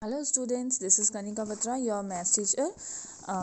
Hello students, this is Kanika Batra, your maths teacher.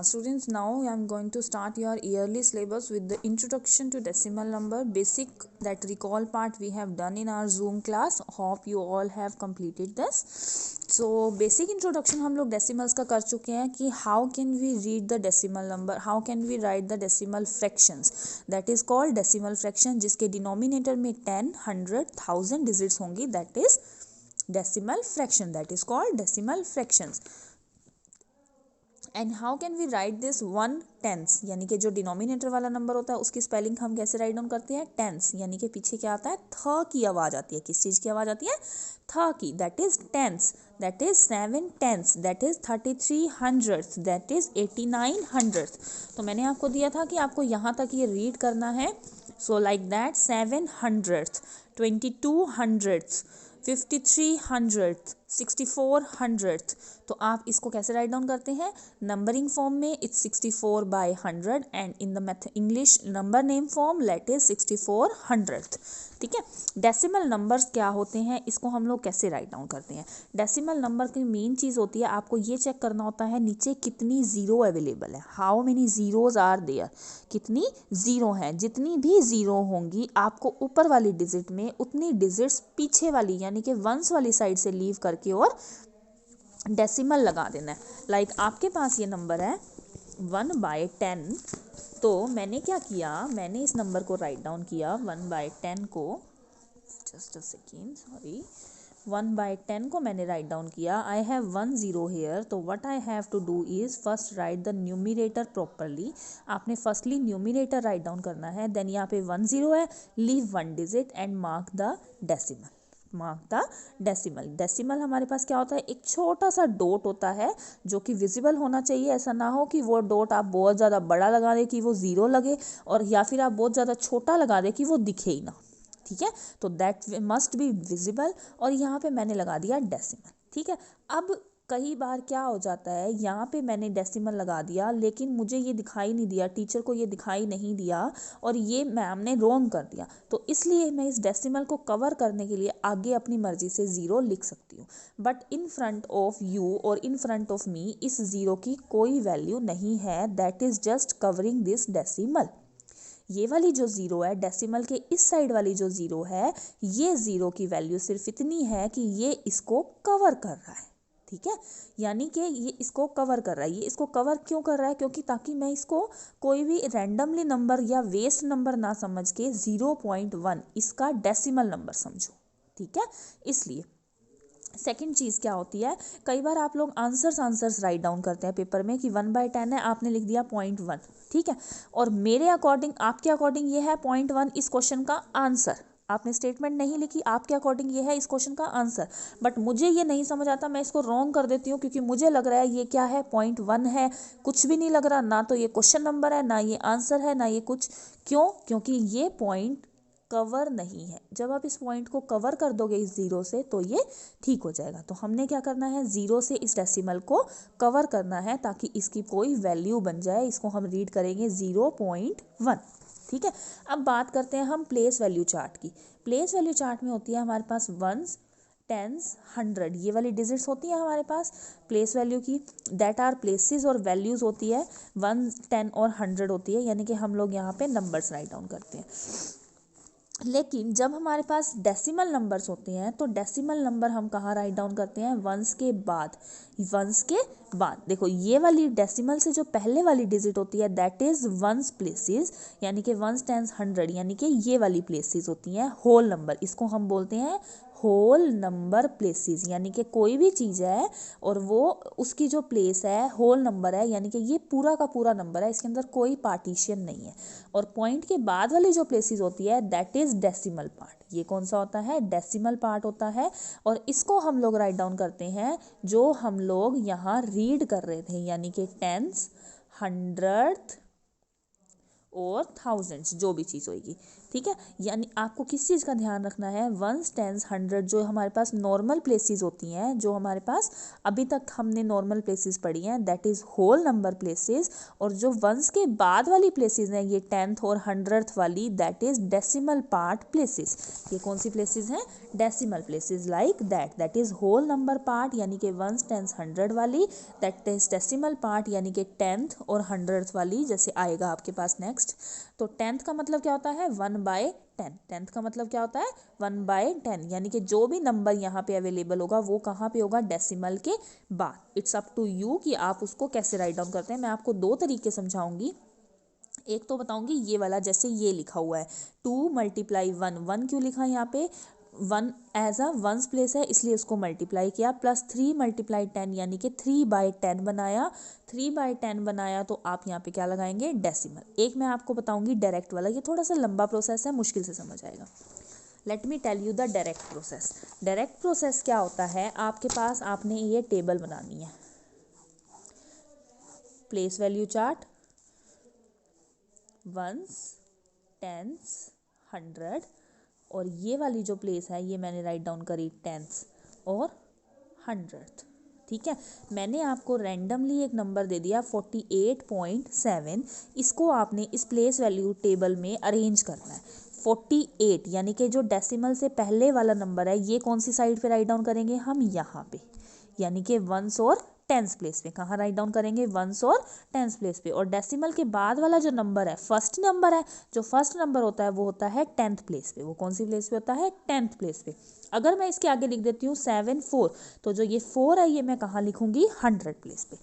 Students, now I am going to start your yearly syllabus with the introduction to decimal number, basic that recall part we have done in our Zoom class. Hope you all have completed this. So basic introduction हम लोग decimals का कर चुके हैं कि how can we read the decimal number, how can we write the decimal fractions, that is called decimal fraction, जिसके denominator में 10, 100, 1000 digits होंगी, that is decimal fraction, that is called decimal fractions. And how can we write this 1/10, यानी कि जो denominator वाला number होता है उसकी स्पेलिंग हम कैसे राइट डाउन करते हैं, टेंस, यानी कि पीछे क्या आता है, थ की आवाज़ आती है. किस चीज़ की आवाज़ आती है, थ की. That is tens, that is 7 tens, that is 33 hundreds, that is 89 hundreds. तो मैंने आपको दिया था कि आपको यहाँ तक ये रीड करना है. So like that 7 hundreds, 22 hundreds, 53 hundreds, 64 hundreds. तो आप इसको कैसे राइट डाउन करते हैं, नंबरिंग फॉर्म में it's 64 by 100 and in the English number name form let is 64 hundreds. ठीक है. डेसिमल नंबर्स क्या होते हैं, इसको हम लोग कैसे राइट डाउन करते हैं. डेसिमल नंबर की मेन चीज़ होती है, आपको ये चेक करना होता है नीचे कितनी ज़ीरो अवेलेबल है, how many zeros are there, कितनी ज़ीरो हैं. जितनी भी ज़ीरो होंगी आपको ऊपर वाली डिजिट में उतनी डिजिट्स पीछे वाली यानी कि वंस वाली साइड से लीव करके और डेसिमल लगा देना है. लाइक आपके पास ये नंबर है 1/10. तो मैंने क्या किया, मैंने इस नंबर को राइट डाउन किया 1/10 को, जस्ट अ सेकेंड, सॉरी, 1/10 को मैंने राइट डाउन किया. I have 1 0 here. तो what I have to do is first write the numerator properly. आपने फर्स्टली न्यूमिनेटर राइट डाउन करना है. देन यहाँ पे 1 0 है, leave 1 digit and mark the decimal. Mark the decimal. Decimal हमारे पास क्या होता है, एक छोटा सा डॉट होता है जो कि विजिबल होना चाहिए. ऐसा ना हो कि वो डॉट आप बहुत ज़्यादा बड़ा लगा दे कि वो ज़ीरो लगे, और या फिर आप बहुत ज़्यादा छोटा लगा दे कि वो दिखे ही ना. ठीक है. तो दैट मस्ट बी विजिबल. और यहाँ पे मैंने लगा दिया डेसिमल. ठीक है. अब कई बार क्या हो जाता है, यहाँ पे मैंने डेसिमल लगा दिया लेकिन मुझे ये दिखाई नहीं दिया, टीचर को ये दिखाई नहीं दिया और ये मैम ने रॉन्ग कर दिया. तो इसलिए मैं इस डेसिमल को कवर करने के लिए आगे अपनी मर्जी से ज़ीरो लिख सकती हूँ. But in front of you और इन फ्रंट ऑफ मी इस ज़ीरो की कोई वैल्यू नहीं है. That is just covering this decimal. ये वाली जो ज़ीरो है, डेसिमल के इस साइड वाली जो ज़ीरो है, ये ज़ीरो की वैल्यू सिर्फ इतनी है कि ये इसको कवर कर रहा है. ठीक है. यानी कि ये इसको कवर कर रहा है. ये इसको कवर क्यों कर रहा है, क्योंकि ताकि मैं इसको कोई भी रैंडमली नंबर या वेस्ट नंबर ना समझ के 0.1 इसका डेसिमल नंबर समझो. ठीक है. इसलिए सेकंड चीज़ क्या होती है, कई बार आप लोग आंसर्स राइट डाउन करते हैं पेपर में कि 1/10 है, आपने लिख दिया 0.1. ठीक है. और मेरे अकॉर्डिंग, आपके अकॉर्डिंग ये है 0.1 इस क्वेश्चन का आंसर. आपने स्टेटमेंट नहीं लिखी, आपके अकॉर्डिंग ये है इस क्वेश्चन का आंसर. बट मुझे ये नहीं समझ आता, मैं इसको रॉन्ग कर देती हूँ क्योंकि मुझे लग रहा है ये क्या है, 0.1 है. कुछ भी नहीं लग रहा, ना तो ये क्वेश्चन नंबर है, ना ये आंसर है, ना ये कुछ. क्यों, क्योंकि ये पॉइंट कवर नहीं है. जब आप इस पॉइंट को कवर कर दोगे इस ज़ीरो से तो ये ठीक हो जाएगा. तो हमने क्या करना है, ज़ीरो से इस डेसिमल को कवर करना है ताकि इसकी कोई वैल्यू बन जाए. इसको हम रीड करेंगे 0.1. ठीक है. अब बात करते हैं हम प्लेस वैल्यू चार्ट की. प्लेस वैल्यू चार्ट में होती है हमारे पास वंस, टेंस, 100, ये वाली डिजिट्स होती हैं हमारे पास प्लेस वैल्यू की. दैट आर प्लेसेस और वैल्यूज़ होती है 1, 10 और 100 होती है, यानी कि हम लोग यहाँ पे नंबर्स राइट डाउन करते हैं. लेकिन जब हमारे पास डेसिमल नंबर्स होते हैं तो डेसिमल नंबर हम कहाँ राइट डाउन करते हैं, वंस के बाद. वंस के बाद देखो, ये वाली डेसिमल से जो पहले वाली डिजिट होती है दैट इज़ वंस प्लेसेस, यानी कि वंस, टेंस, 100, यानी कि ये वाली प्लेसेस होती हैं होल नंबर. इसको हम बोलते हैं होल नंबर प्लेसेस. यानी कि कोई भी चीज़ है और वो उसकी जो प्लेस है होल नंबर है, यानी कि ये पूरा का पूरा नंबर है, इसके अंदर कोई पार्टीशन नहीं है. और पॉइंट के बाद वाली जो प्लेसेस होती है दैट इज़ डेसिमल पार्ट. ये कौन सा होता है, डेसिमल पार्ट होता है. और इसको हम लोग राइट डाउन करते हैं जो हम लोग यहाँ रीड कर रहे थे, यानी कि टेंस, 100 और थाउजेंड्स, जो भी चीज़ होगी. ठीक है। यानी आपको किस चीज़ का ध्यान रखना है, वंस, टेंस, हंड्रेड जो हमारे पास नॉर्मल प्लेसेस होती हैं, जो हमारे पास अभी तक हमने नॉर्मल प्लेसेस पढ़ी हैं, that is whole number places, और जो वंस के बाद वाली प्लेसेस हैं ये टेंथ और हंड्रेड वाली, that is decimal part places. ये कौन सी प्लेसेस हैं, decimal places, like that is whole number part यानी कि वंस, टेंस, हंड्रेड वाली, दैट इज डेसिमल पार्ट यानी कि टेंथ और हंड्रेड वाली, जैसे आएगा आपके पास नेक्स्ट। तो टेंथ का मतलब क्या होता है, 1/10। टेंथ का मतलब क्या होता है, 1/10, यानी कि जो भी नंबर यहाँ पे अवेलेबल होगा वो कहाँ पे होगा, डेसिमल के बाद। इट्स अप टू यू कि आप उसको कैसे राइट डाउन करते हैं। मैं आपको दो तरीके समझाऊंगी। एक तो बताऊंगी ये वाला, जैसे ये लिखा हुआ है 2 × 1, 1 क्यों लिखा है यहाँ पे, 1 एज अ वंस प्लेस है इसलिए उसको मल्टीप्लाई किया, प्लस 3 × 10 यानी कि 3/10 बनाया। 3/10 बनाया तो आप यहाँ पे क्या लगाएंगे, डेसिमल। एक मैं आपको बताऊंगी डायरेक्ट वाला, ये थोड़ा सा लंबा प्रोसेस है, मुश्किल से समझ आएगा। Let me tell you the direct process. Direct process क्या होता है, आपके पास आपने ये टेबल बनानी है, place value chart, ones, tens, hundred, और ये वाली जो प्लेस है ये मैंने राइट डाउन करी टेंस और हंड्रेड। ठीक है, मैंने आपको रैंडमली एक नंबर दे दिया 48.7, इसको आपने इस प्लेस वैल्यू टेबल में अरेंज करना है। 48 यानी कि जो डेसिमल से पहले वाला नंबर है ये कौन सी साइड पे राइट डाउन करेंगे हम, यहाँ पे, यानी कि वंस और टेंस प्लेस पे। कहाँ राइट डाउन करेंगे, वंस और टेंस प्लेस पे। और डेसिमल के बाद वाला जो नंबर है, फर्स्ट नंबर है, जो फर्स्ट नंबर होता है वो होता है टेंथ प्लेस पे। वो कौन सी प्लेस पे होता है, टेंथ प्लेस पे। अगर मैं इसके आगे लिख देती हूँ 7 4, तो जो ये 4 है ये मैं कहाँ लिखूंगी, 100 प्लेस पे।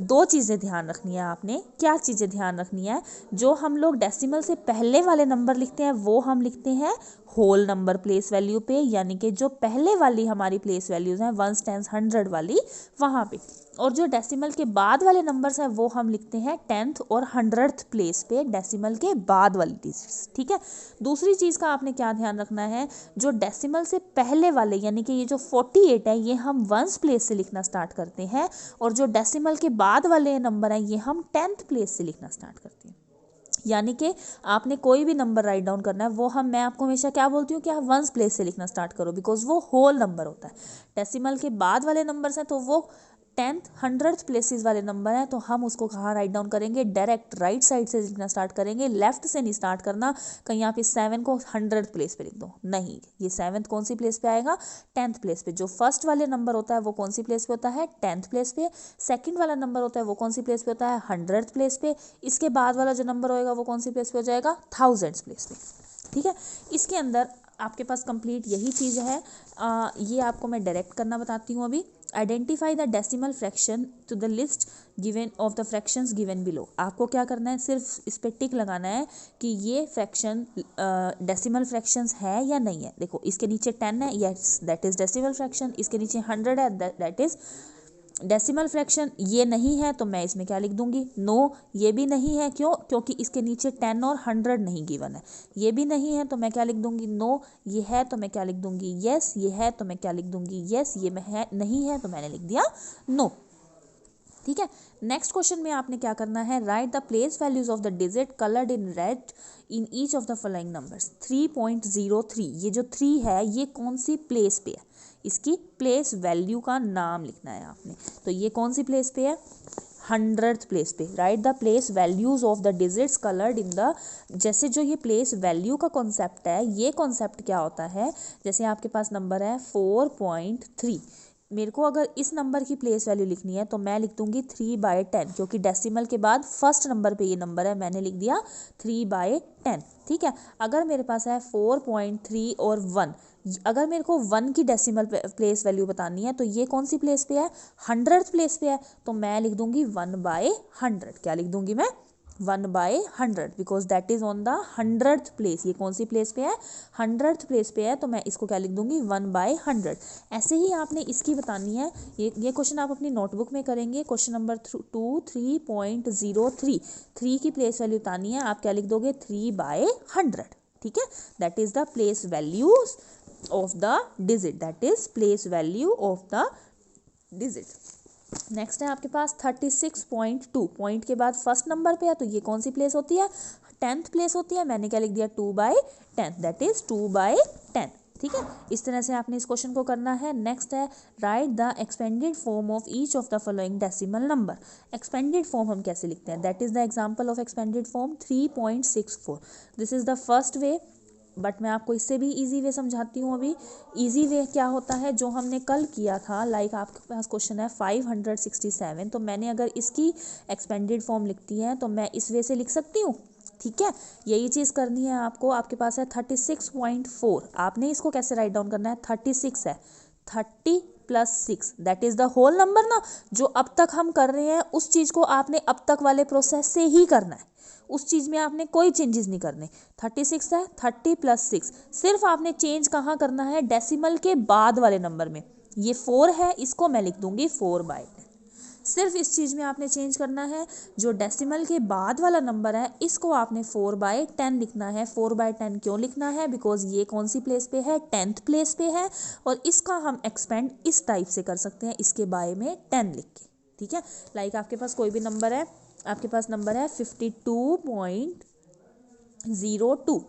दो चीज़ें ध्यान रखनी है आपने, क्या चीज़ें ध्यान रखनी है, जो हम लोग डेसिमल से पहले वाले नंबर लिखते हैं वो हम लिखते हैं होल नंबर प्लेस वैल्यू पे, यानी कि जो पहले वाली हमारी प्लेस वैल्यूज़ हैं वंस, टेंस, हंड्रेड वाली, वहाँ पे। और जो डेसिमल के बाद वाले नंबर्स हैं वो हम लिखते हैं टेंथ और हंड्रेड प्लेस पे, डेसिमल के बाद वाली डिजिट्स। ठीक है। दूसरी चीज़ का आपने क्या ध्यान रखना है, जो डेसिमल से पहले वाले यानी कि ये जो 48 है ये हम वंस प्लेस से लिखना स्टार्ट करते हैं, और जो डेसिमल के बाद वाले नंबर हैं ये हम टेंथ प्लेस से लिखना स्टार्ट करते हैं। यानी कि आपने कोई भी नंबर राइट डाउन करना है वो मैं आपको हमेशा क्या बोलती हूँ कि आप वंस प्लेस से लिखना स्टार्ट करो, बिकॉज वो होल नंबर होता है। डेसिमल के बाद वाले नंबर्स हैं तो वो टेंथ, हंड्रेड प्लेसेस वाले नंबर हैं, तो हम उसको कहाँ राइट डाउन करेंगे, डायरेक्ट राइट साइड से लिखना स्टार्ट करेंगे, लेफ्ट से नहीं स्टार्ट करना। कहीं यहाँ पे 7 को 100 प्लेस पे लिख दो, नहीं, ये 7th कौन सी प्लेस पे आएगा, टेंथ प्लेस पे। जो फर्स्ट वाले नंबर होता है वो कौन सी प्लेस पे होता है, टेंथ प्लेस पे। सेकंड वाला नंबर होता है वो कौन सी प्लेस पे होता है, 100 प्लेस पे। इसके बाद वाला जो नंबर होएगा वो कौन सी प्लेस पे हो जाएगा, 1000 प्लेस पे। ठीक है, इसके अंदर आपके पास कंप्लीट यही चीज़ है। ये आपको मैं डायरेक्ट करना बताती हूँ अभी। Identify the decimal fraction to the list given of the fractions given below. आपको क्या करना है, सिर्फ इस पर टिक लगाना है कि ये फ्रैक्शन डेसिमल फ्रैक्शंस है या नहीं है। देखो इसके नीचे 10 है, yes that is decimal fraction. इसके नीचे 100 है, दैट इज डेसिमल फ्रैक्शन। ये नहीं है तो मैं इसमें क्या लिख दूंगी, नो। ये भी नहीं है, क्यों, क्योंकि इसके नीचे 10 और 100 नहीं गिवन है। ये भी नहीं है तो मैं क्या लिख दूंगी, नो। ये है तो मैं क्या लिख दूंगी, यस। ये है तो मैं क्या लिख दूंगी, यस। ये है नहीं है तो मैंने लिख दिया नो। ठीक है, नेक्स्ट क्वेश्चन में आपने क्या करना है, right the place values of the digit coloured in red in each of the following numbers. 3.03, ये जो 3 है ये कौन सी प्लेस पे है, इसकी प्लेस वैल्यू का नाम लिखना है आपने। तो ये कौन सी प्लेस पे है, 100th प्लेस पे। Right the place values of the digits coloured in the, जैसे जो ये प्लेस वैल्यू का कॉन्सेप्ट है, ये कॉन्सेप्ट क्या होता है, जैसे आपके पास नंबर है 4.3, मेरे को अगर इस नंबर की प्लेस वैल्यू लिखनी है तो मैं लिख दूंगी 3/10, क्योंकि डेसिमल के बाद फर्स्ट नंबर पे ये नंबर है, मैंने लिख दिया 3/10। ठीक है, अगर मेरे पास है 4.3 और 1, अगर मेरे को 1 की डेसिमल प्लेस वैल्यू बतानी है तो ये कौन सी प्लेस पे है, 100th प्लेस पे है, तो मैं लिख दूंगी 1/100। क्या लिख दूंगी मैं, 1/100, because that is on the 100th place. ये कौन सी प्लेस पे है, 100th प्लेस पे है, तो मैं इसको क्या लिख दूंगी, 1/100। ऐसे ही आपने इसकी बतानी है, ये क्वेश्चन आप अपनी नोटबुक में करेंगे। क्वेश्चन नंबर 2 3.03, 3 की प्लेस वैल्यू बतानी है, आप क्या लिख दोगे, 3/100। ठीक है, that is the place values of the digit, that is place value of the digit. Next है आपके पास 36.2, पॉइंट के बाद फर्स्ट नंबर पे है तो ये कौन सी प्लेस होती है, 10th प्लेस होती है, मैंने क्या लिख दिया 2/10, दैट इज 2/10। ठीक है, इस तरह से आपने इस क्वेश्चन को करना है। नेक्स्ट है right the expanded form of each of the following decimal number. Expanded form हम कैसे लिखते हैं, that is the example of expanded form 3.64। This is the first way, but मैं आपको इससे भी इजी वे समझाती हूँ। अभी इजी वे क्या होता है, जो हमने कल किया था, लाइक आपके पास क्वेश्चन है 567, तो मैंने अगर इसकी एक्सपेंडेड फॉर्म लिखती है तो मैं इस वे से लिख सकती हूँ। ठीक है, यही चीज़ करनी है आपको। आपके पास है 36.4, आपने इसको कैसे राइट डाउन करना है, 36 है, 30 + 6 that is the whole number ना। जो अब तक हम कर रहे हैं उस चीज़ को आपने अब तक वाले प्रोसेस से ही करना है, उस चीज़ में आपने कोई चेंजेस नहीं करने। 36 है, 30 + 6, सिर्फ आपने चेंज कहाँ करना है, डेसिमल के बाद वाले नंबर में। ये 4 है, इसको मैं लिख दूंगी 4/10। सिर्फ इस चीज़ में आपने चेंज करना है, जो डेसिमल के बाद वाला नंबर है इसको आपने 4/10 लिखना है। 4/10 क्यों लिखना है, बिकॉज ये कौन सी प्लेस पे है, 10th प्लेस पे है, और इसका हम एक्सपेंड इस टाइप से कर सकते हैं, इसके बाय में 10 लिख के। ठीक है, लाइक आपके पास कोई भी नंबर है, आपके पास नंबर है 52.02,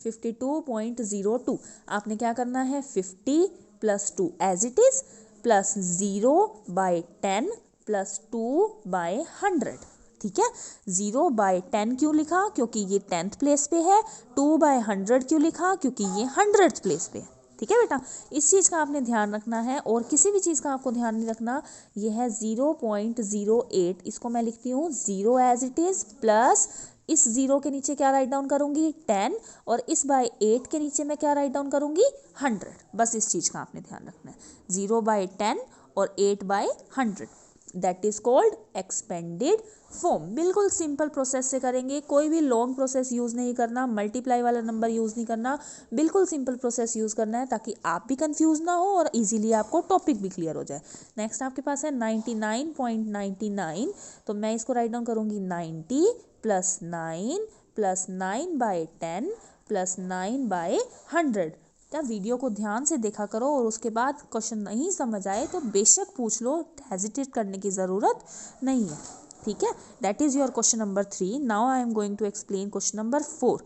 52.02, आपने क्या करना है 50 + 2 एज इट इज़ प्लस 0/10 + 2/100। ठीक है, 0/10 क्यों लिखा, क्योंकि ये 10th प्लेस पे है। 2/100 क्यों लिखा, क्योंकि ये 100th प्लेस पे है। ठीक है बेटा, इस चीज़ का आपने ध्यान रखना है, और किसी भी चीज़ का आपको ध्यान नहीं रखना। ये है 0.08, इसको मैं लिखती हूँ 0 एज इट इज़, प्लस इस 0 के नीचे क्या राइट डाउन करूँगी 10, और इस 8 के नीचे मैं क्या राइट डाउन करूँगी 100। बस इस चीज़ का आपने ध्यान रखना है, 0/10 और 8/100, that is called expanded form. बिल्कुल सिंपल प्रोसेस से करेंगे, कोई भी लॉन्ग प्रोसेस यूज़ नहीं करना, मल्टीप्लाई वाला नंबर यूज़ नहीं करना, बिल्कुल सिंपल प्रोसेस यूज़ करना है, ताकि आप भी कंफ्यूज ना हो और इजीली आपको टॉपिक भी क्लियर हो जाए। नेक्स्ट आपके पास है 99.99, तो मैं इसको राइट डाउन करूँगी 90 + 9 + 9/10 + 9/100। क्या वीडियो को ध्यान से देखा करो, और उसके बाद क्वेश्चन नहीं समझ आए तो बेशक पूछ लो, हेजिटेट करने की ज़रूरत नहीं है। ठीक है, that is your question number 3। Now I am going to explain question number 4।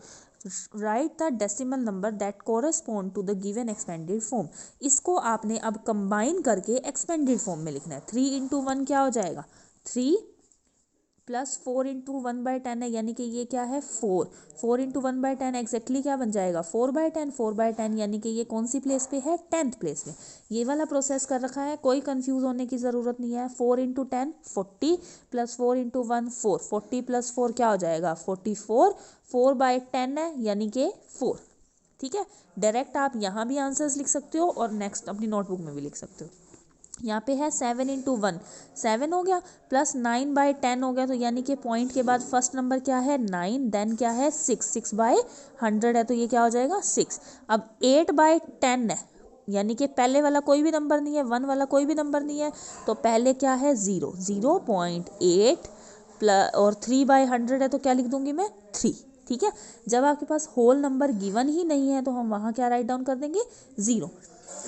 Write the decimal number that correspond to the given expanded form. इसको आपने अब कंबाइन करके एक्सपेंडेड फॉर्म में लिखना है। 3 × 1 क्या हो जाएगा, 3 + 4 × 1/10 है, यानी कि ये क्या है 4। 4 × 1/10 एग्जैक्टली क्या बन जाएगा 4/10। 4/10 यानी कि ये कौन सी प्लेस पे है, 10th प्लेस पे। ये वाला प्रोसेस कर रखा है, कोई कंफ्यूज होने की ज़रूरत नहीं है। 4 × 10 40 + 4 × 1 4, 40 + 4 क्या हो जाएगा 44। 4/10 है, यानी कि 4। ठीक है, डायरेक्ट आप यहाँ भी आंसर्स लिख सकते हो, और नेक्स्ट अपनी नोटबुक में भी लिख सकते हो। यहाँ पे है 7 × 1 7 हो गया, प्लस 9/10 हो गया, तो यानी कि पॉइंट के बाद फर्स्ट नंबर क्या है 9, देन क्या है 6, 6/100 है, तो ये क्या हो जाएगा 6। अब 8/10 है, यानी कि पहले वाला कोई भी नंबर नहीं है, 1 वाला कोई भी नंबर नहीं है, तो पहले क्या है 0, 0.8 प्लस, और 3/100 है, तो क्या लिख दूंगी मैं 3। ठीक है, जब आपके पास होल नंबर गिवन ही नहीं है तो हम वहाँ क्या राइट डाउन कर देंगे 0।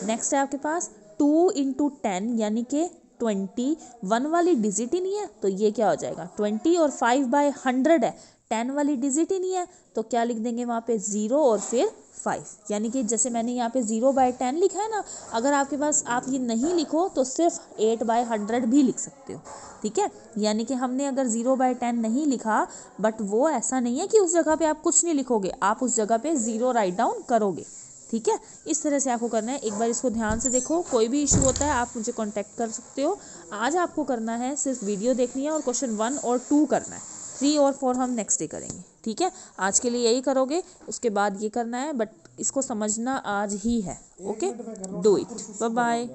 नेक्स्ट है आपके पास 2 × 10, यानी कि 20, 1 वाली डिजिट ही नहीं है, तो ये क्या हो जाएगा 20, और 5/100 है, 10 वाली डिजिट ही नहीं है, तो क्या लिख देंगे वहाँ पे 0 और फिर 5। यानी कि जैसे मैंने यहाँ पे 0/10 लिखा है ना, अगर आपके पास आप ये नहीं लिखो तो सिर्फ 8/100 भी लिख सकते हो। ठीक है, यानी कि हमने अगर 0/10 नहीं लिखा, बट वो ऐसा नहीं है कि उस जगह पे आप कुछ नहीं लिखोगे, आप उस जगह पे 0 राइट डाउन करोगे। ठीक है, इस तरह से आपको करना है। एक बार इसको ध्यान से देखो, कोई भी इशू होता है आप मुझे कांटेक्ट कर सकते हो। आज आपको करना है सिर्फ वीडियो देखनी है, और क्वेश्चन 1 और 2 करना है, 3 और 4 हम नेक्स्ट डे करेंगे। ठीक है, आज के लिए यही करोगे, उसके बाद ये करना है, बट इसको समझना आज ही है। Okay, do it, bye bye.